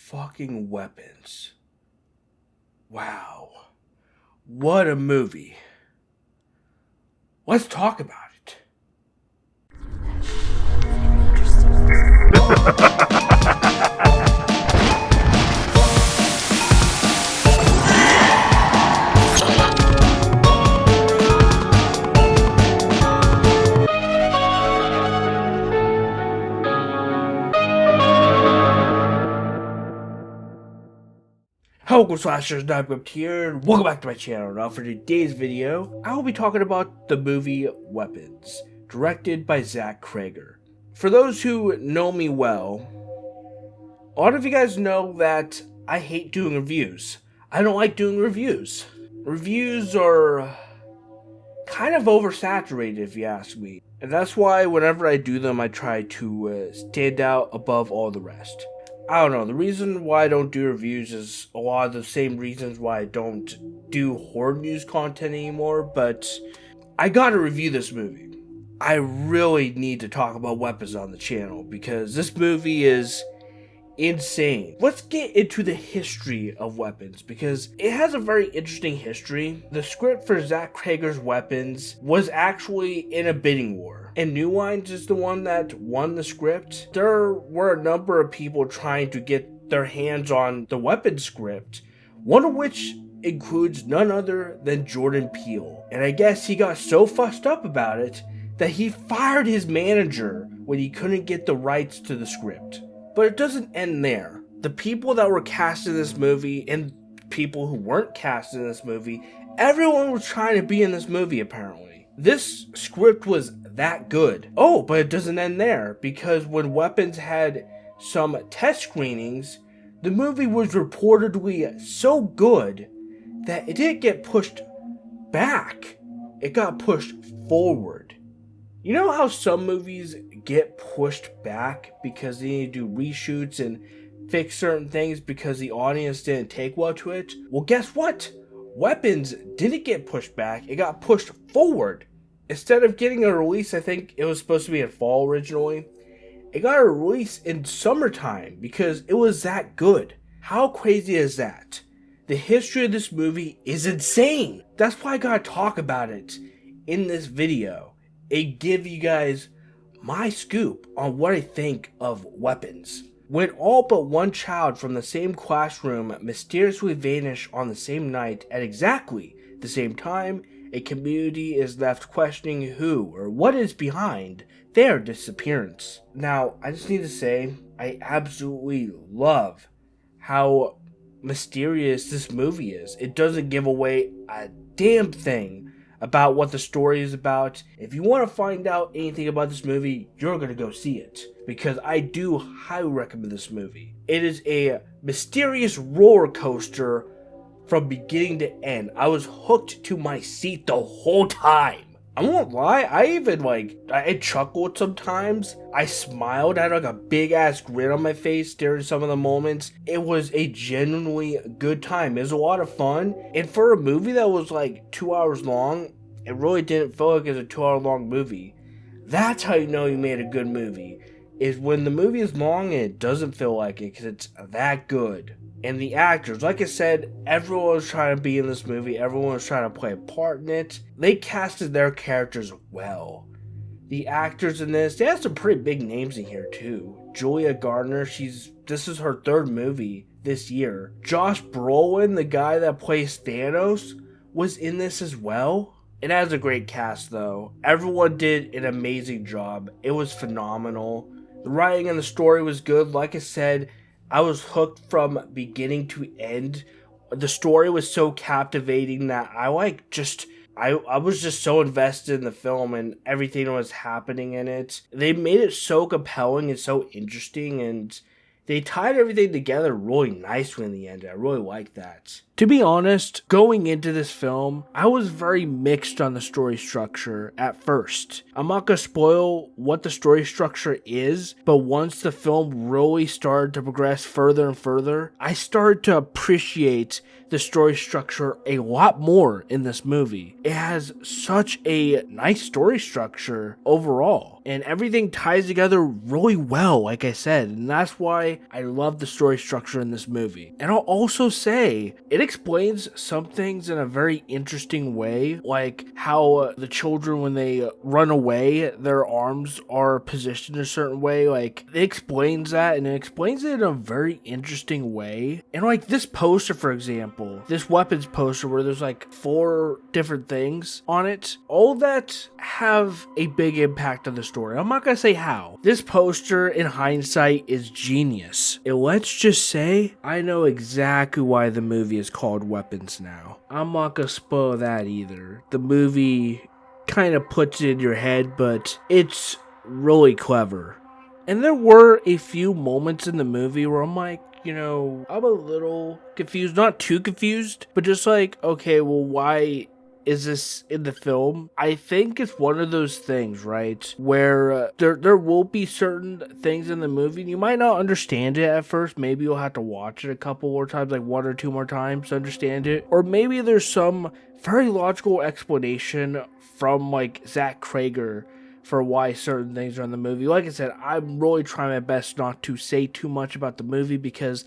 fucking Weapons. Wow. What a movie. Let's talk about it. Hello Slashers, Nightweb here, and welcome back to my channel. Now for today's video, I will be talking about the movie Weapons, directed by Zach Cregger. For those who know me well, a lot of you guys know that I hate doing reviews. I don't like doing reviews. Reviews are kind of oversaturated if you ask me. And that's why whenever I do them, I try to stand out above all the rest. I don't know, the reason why I don't do reviews is a lot of the same reasons why I don't do horror news content anymore, but I gotta review this movie. I really need to talk about Weapons on the channel because this movie is insane. Let's get into the history of Weapons because it has a very interesting history. The script for Zach Cregger's Weapons was actually in a bidding war, and New Lines is the one that won the script. There were a number of people trying to get their hands on the Weapons script, one of which includes none other than Jordan Peele. And I guess he got so fussed up about it that he fired his manager when he couldn't get the rights to the script. But it doesn't end there. The people that were cast in this movie and people who weren't cast in this movie, everyone was trying to be in this movie apparently. This script was that good. Oh, but it doesn't end there because when Weapons had some test screenings, the movie was reportedly so good that it didn't get pushed back. It got pushed forward. You know how some movies get pushed back because they need to do reshoots and fix certain things because the audience didn't take well to it? Well, guess what? Weapons didn't get pushed back, it got pushed forward. Instead of getting a release, I think it was supposed to be in fall originally, it got a release in summertime because it was that good. How crazy is that? The history of this movie is insane. That's why I gotta talk about it in this video and give you guys my scoop on what I think of Weapons. When all but one child from the same classroom mysteriously vanish on the same night at exactly the same time, a community is left questioning who or what is behind their disappearance. Now, I just need to say, I absolutely love how mysterious this movie is. It doesn't give away a damn thing about what the story is about. If you want to find out anything about this movie, you're going to go see it, because I do highly recommend this movie. It is a mysterious roller coaster from beginning to end. I was hooked to my seat the whole time. I won't lie, I chuckled sometimes. I smiled, I had a big ass grin on my face during some of the moments. It was a genuinely good time. It was a lot of fun. And for a movie that was 2 hours long, it really didn't feel like it was a 2 hour long movie. That's how you know you made a good movie, is when the movie is long and it doesn't feel like it because it's that good. And the actors, like I said, everyone was trying to be in this movie. Everyone was trying to play a part in it. They casted their characters well. The actors in this, they had some pretty big names in here too. Julia Gardner, this is her third movie this year. Josh Brolin, the guy that plays Thanos, was in this as well. It has a great cast though. Everyone did an amazing job. It was phenomenal. The writing and the story was good. Like I said, I was hooked from beginning to end. The story was so captivating that I was just so invested in the film and everything that was happening in it. They made it so compelling and so interesting, and they tied everything together really nicely in the end. I really like that. To be honest, going into this film, I was very mixed on the story structure at first. I'm not going to spoil what the story structure is, but once the film really started to progress further and further, I started to appreciate the story structure a lot more in this movie. It has such a nice story structure overall, and everything ties together really well, like I said, and that's why I love the story structure in this movie. And I'll also say, it explains some things in a very interesting way, like how the children, when they run away, their arms are positioned a certain way. Like, it explains that, and it explains it in a very interesting way. And like this poster, for example, this weapons poster where there's like 4 different things on it, all that have a big impact on the story. I'm not gonna say how. This poster, in hindsight, is genius. And let's just say, I know exactly why the movie is called Weapons now. I'm not gonna spoil that either. The movie kind of puts it in your head, but it's really clever. And there were a few moments in the movie where I'm like, I'm a little confused. Not too confused, but just like, okay, well, why is this in the film? I think it's one of those things, right, where there will be certain things in the movie, and you might not understand it at first. Maybe you'll have to watch it a couple more times, like 1 or 2 more times to understand it. Or maybe there's some very logical explanation from, like, Zach Cregger for why certain things are in the movie. Like I said, I'm really trying my best not to say too much about the movie, because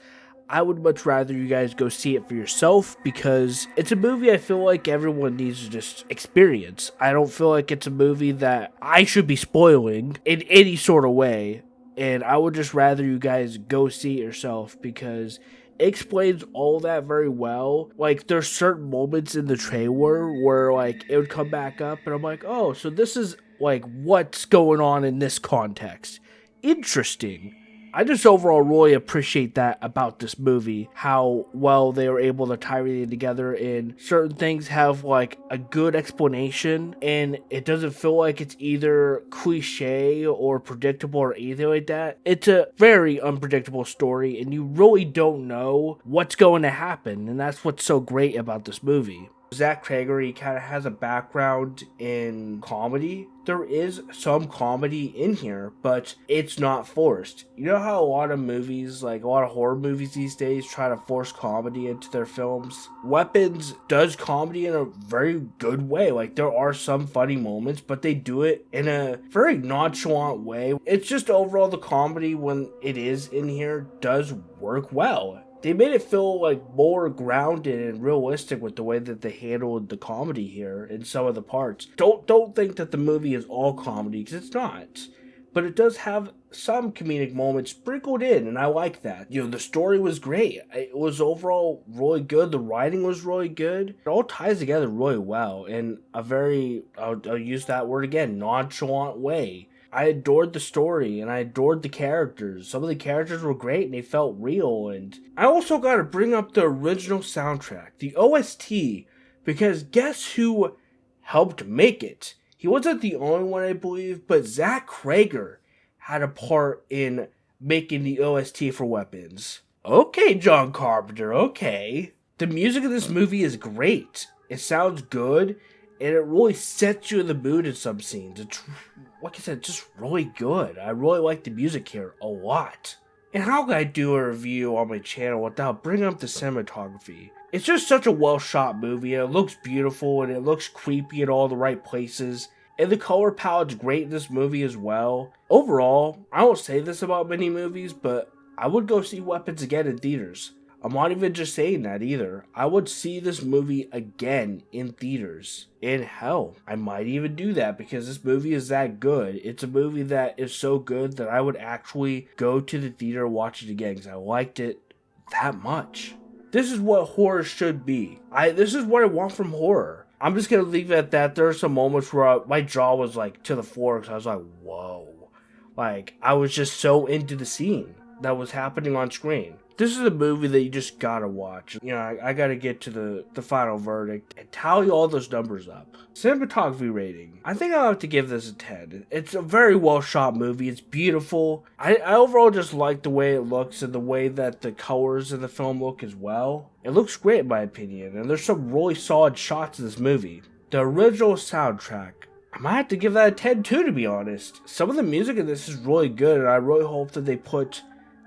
I would much rather you guys go see it for yourself, because it's a movie I feel like everyone needs to just experience. I don't feel like it's a movie that I should be spoiling in any sort of way, and I would just rather you guys go see it yourself, because it explains all that very well. Like, there's certain moments in the trailer where, like, it would come back up, and I'm like, oh, so this is, like, what's going on in this context. Interesting. I just overall really appreciate that about this movie, how well they were able to tie everything together, and certain things have like a good explanation, and it doesn't feel like it's either cliche or predictable or anything like that. It's a very unpredictable story, and you really don't know what's going to happen, and that's what's so great about this movie. Zach Cregger, he kind of has a background in comedy. There is some comedy in here, but it's not forced. You know how a lot of movies, like a lot of horror movies these days, try to force comedy into their films? Weapons does comedy in a very good way. Like, there are some funny moments, but they do it in a very nonchalant way. It's just overall the comedy, when it is in here, does work well. They made it feel like more grounded and realistic with the way that they handled the comedy here in some of the parts. Don't think that the movie is all comedy, because it's not. But it does have some comedic moments sprinkled in, and I like that. The story was great. It was overall really good. The writing was really good. It all ties together really well in a very, I'll use that word again, nonchalant way. I adored the story, and I adored the characters. Some of the characters were great, and they felt real. And I also got to bring up the original soundtrack, the OST, because guess who helped make it? He wasn't the only one, I believe, but Zach Cregger had a part in making the OST for Weapons. Okay, John Carpenter, okay. The music of this movie is great. It sounds good, and it really sets you in the mood in some scenes. It's, like I said, just really good. I really like the music here a lot. And how can I do a review on my channel without bringing up the cinematography? It's just such a well shot movie, and it looks beautiful, and it looks creepy in all the right places. And the color palette's great in this movie as well. Overall, I don't say this about many movies, but I would go see Weapons again in theaters. I'm not even just saying that either. I would see this movie again in theaters. And hell, I might even do that, because this movie is that good. It's a movie that is so good that I would actually go to the theater and watch it again, because I liked it that much. This is what horror should be. This is what I want from horror. I'm just going to leave it at that. There are some moments where my jaw was like to the floor, because I was like, whoa. Like, I was just so into the scene that was happening on screen. This is a movie that you just gotta watch. I gotta get to the final verdict and tally all those numbers up. Cinematography rating. I think I'll have to give this a 10. It's a very well shot movie. It's beautiful. I overall just like the way it looks and the way that the colors in the film look as well. It looks great in my opinion, and there's some really solid shots in this movie. The original soundtrack, I might have to give that a 10 too, to be honest. Some of the music in this is really good, and I really hope that they put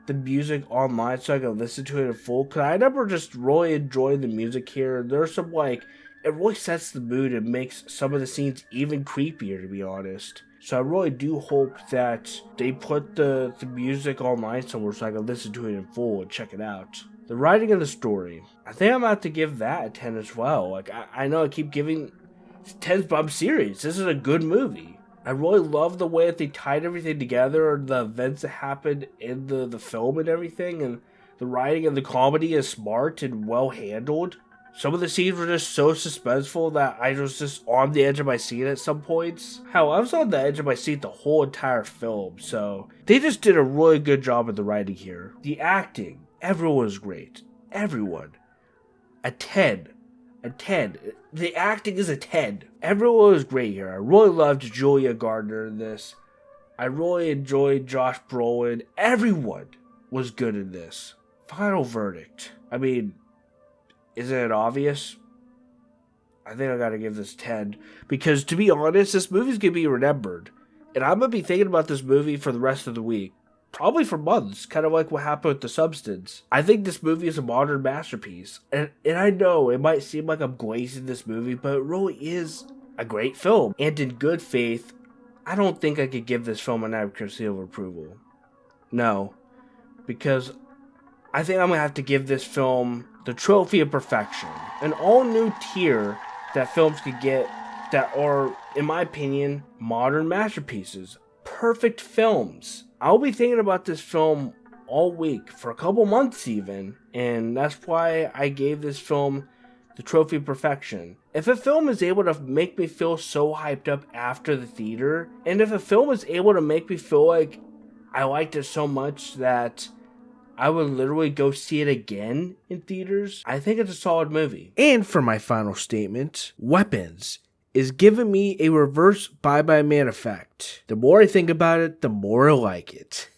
the music online so I can listen to it in full, because I never just really enjoying the music here. There's some, like, it really sets the mood and makes some of the scenes even creepier, to be honest. So I really do hope that they put the music online somewhere so I can listen to it in full and check it out. The writing of the story, I think I'm about to give that a 10 as well. Like, I know I keep giving 10s, but I'm serious. This is a good movie. I really love the way that they tied everything together, the events that happened in the film and everything, and the writing and the comedy is smart and well handled. Some of the scenes were just so suspenseful that I was just on the edge of my seat at some points. Hell, I was on the edge of my seat the whole entire film, so they just did a really good job of the writing here. The acting, everyone was great. Everyone. A 10. A 10. The acting is a 10. Everyone was great here. I really loved Julia Gardner in this. I really enjoyed Josh Brolin. Everyone was good in this. Final verdict. I mean, isn't it obvious? I think I gotta give this 10. Because, to be honest, this movie's gonna be remembered. And I'm gonna be thinking about this movie for the rest of the week. Probably for months, kind of like what happened with The Substance. I think this movie is a modern masterpiece. And I know it might seem like I'm glazing this movie, but it really is a great film. And in good faith, I don't think I could give this film an average seal of approval. No. Because I think I'm going to have to give this film the trophy of perfection. An all-new tier that films could get that are, in my opinion, modern masterpieces. Perfect films. I'll be thinking about this film all week, for a couple months even, and that's why I gave this film the trophy of perfection. If a film is able to make me feel so hyped up after the theater, and if a film is able to make me feel like I liked it so much that I would literally go see it again in theaters, I think it's a solid movie. And for my final statement, Weapons is giving me a reverse Bye Bye Man effect. The more I think about it, the more I like it.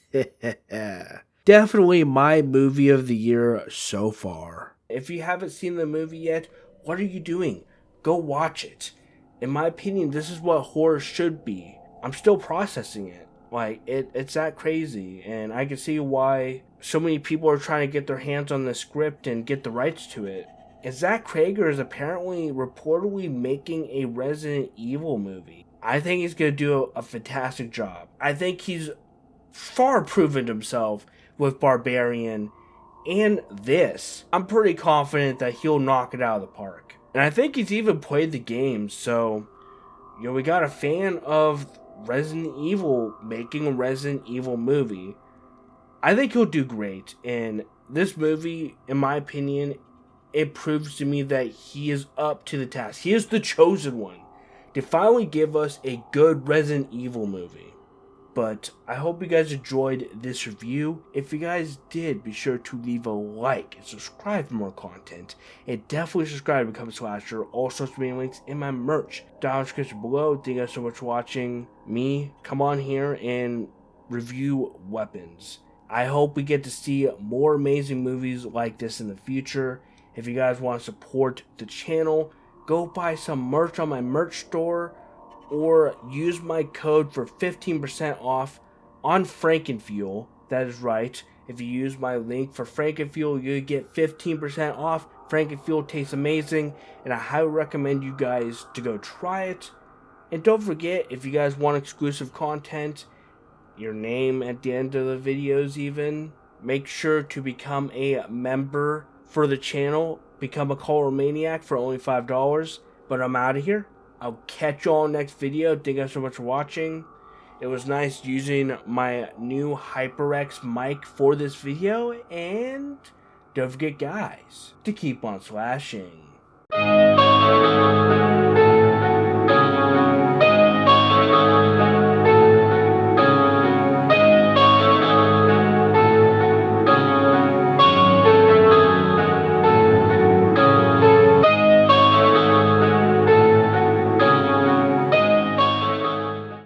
Definitely my movie of the year so far. If you haven't seen the movie yet, what are you doing? Go watch it. In my opinion, this is what horror should be. I'm still processing it. Like, it's that crazy, and I can see why so many people are trying to get their hands on the script and get the rights to it. And Zach Cregger is apparently reportedly making a Resident Evil movie. I think he's going to do a fantastic job. I think he's far proven himself with Barbarian and this. I'm pretty confident that he'll knock it out of the park. And I think he's even played the game, so, you know, we got a fan of Resident Evil making a Resident Evil movie. I think he'll do great. And this movie, in my opinion, it proves to me that he is up to the task. He is the chosen one to finally give us a good Resident Evil movie. But I hope you guys enjoyed this review. If you guys did, be sure to leave a like and subscribe for more content. And definitely subscribe to Become a Slasher. All social media links in my merch down in the description below. Thank you guys so much for watching me come on here and review Weapons. I hope we get to see more amazing movies like this in the future. If you guys want to support the channel, go buy some merch on my merch store or use my code for 15% off on Frankenfuel. That is right. If you use my link for Frankenfuel, you get 15% off. Frankenfuel tastes amazing, and I highly recommend you guys to go try it. And don't forget, if you guys want exclusive content, your name at the end of the videos even, make sure to become a member for the channel. Become a Horror Maniac for only $5. But I'm out of here. I'll catch you all next video. Thank you guys so much for watching. It was nice using my new HyperX mic for this video. And don't forget, guys, to keep on slashing.